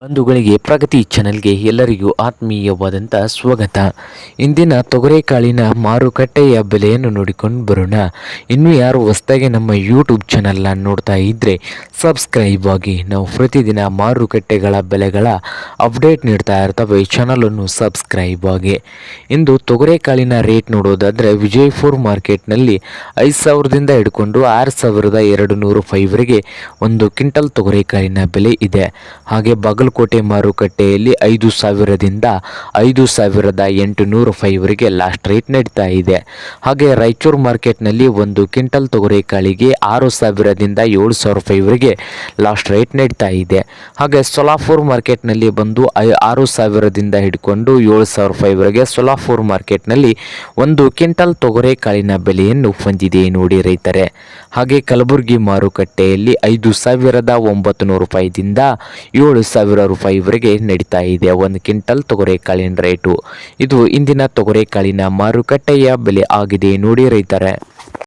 ಬಂಧುಗಳಿಗೆ ಪ್ರಗತಿ ಚಾನೆಲ್ಗೆ ಎಲ್ಲರಿಗೂ ಆತ್ಮೀಯವಾದಂಥ ಸ್ವಾಗತ. ಇಂದಿನ ತೊಗರೆಕಾಳಿನ ಮಾರುಕಟ್ಟೆಯ ಬೆಲೆಯನ್ನು ನೋಡಿಕೊಂಡು ಬರೋಣ. ಇನ್ನು ಯಾರು ಹೊಸದಾಗಿ ನಮ್ಮ ಯೂಟ್ಯೂಬ್ ಚಾನಲ್ನ ನೋಡ್ತಾ ಇದ್ದರೆ ಸಬ್ಸ್ಕ್ರೈಬ್ ಆಗಿ. ನಾವು ಪ್ರತಿದಿನ ಮಾರುಕಟ್ಟೆಗಳ ಬೆಲೆಗಳ ಅಪ್ಡೇಟ್ ನೀಡ್ತಾ ಇರ್ತವೆ. ಚಾನಲನ್ನು ಸಬ್ಸ್ಕ್ರೈಬ್ ಆಗಿ. ಇಂದು ತೊಗರೆಕಾಳಿನ ರೇಟ್ ನೋಡೋದಾದರೆ ವಿಜಯಪುರ ಮಾರ್ಕೆಟ್ನಲ್ಲಿ 5,000ದಿಂದ ಹಿಡ್ಕೊಂಡು 6,200 ರೂಪಾಯಿವರೆಗೆ ಒಂದು ಕ್ವಿಂಟಲ್ ತೊಗರೆಕಾಳಿನ ಬೆಲೆ ಇದೆ. ಹಾಗೆ ಬಾಗಲಕೋಟೆ ಮಾರುಕಟ್ಟೆಯಲ್ಲಿ 5,000ದಿಂದ 5,800 ರೂಪಾಯಿವರೆಗೆ ಲಾಸ್ಟ್ ರೇಟ್ ನಡೀತಾ ಇದೆ. ಹಾಗೆ ರಾಯಚೂರು ಮಾರ್ಕೆಟ್ನಲ್ಲಿ ಒಂದು ಕ್ವಿಂಟಲ್ ತೊಗರೆಕಾಳಿಗೆ 6,000ದಿಂದ 7,000 ರೂಪಾಯಿವರೆಗೆ ಲಾಸ್ಟ್ ರೇಟ್ ನಡೀತಾ ಇದೆ. ಹಾಗೆ ಸೊಲಾಪುರ ಮಾರ್ಕೆಟ್ನಲ್ಲಿ ಬಂದು 6,000ದಿಂದ ಹಿಡ್ಕೊಂಡು 7,000 ರೂಪಾಯಿವರೆಗೆ ಸೊಲಾಪುರ ಮಾರ್ಕೆಟ್ನಲ್ಲಿ ಒಂದು ಕ್ವಿಂಟಲ್ ತೊಗರೆಕಾಳಿನ ಬೆಲೆಯನ್ನು ಹೊಂದಿದೆ ನೋಡಿ ರೈತರೆ. ಹಾಗೆ ಕಲಬುರಗಿ ಮಾರುಕಟ್ಟೆಯಲ್ಲಿ 5,900 ರೂಪಾಯಿದಿಂದ 7,000 ರೂಪಾಯಿವರೆಗೆ ನಡೀತಾ ಇದೆ ಒಂದು ಕ್ವಿಂಟಲ್ ತೊಗರೆಕಾಳಿನ ರೇಟು. ಇದು ಇಂದಿನ ತೊಗರೆಕಾಳಿನ ಮಾರುಕಟ್ಟೆಯ ಬೆಲೆ ಆಗಿದೆ ನೋಡಿ ರೈತರೆ.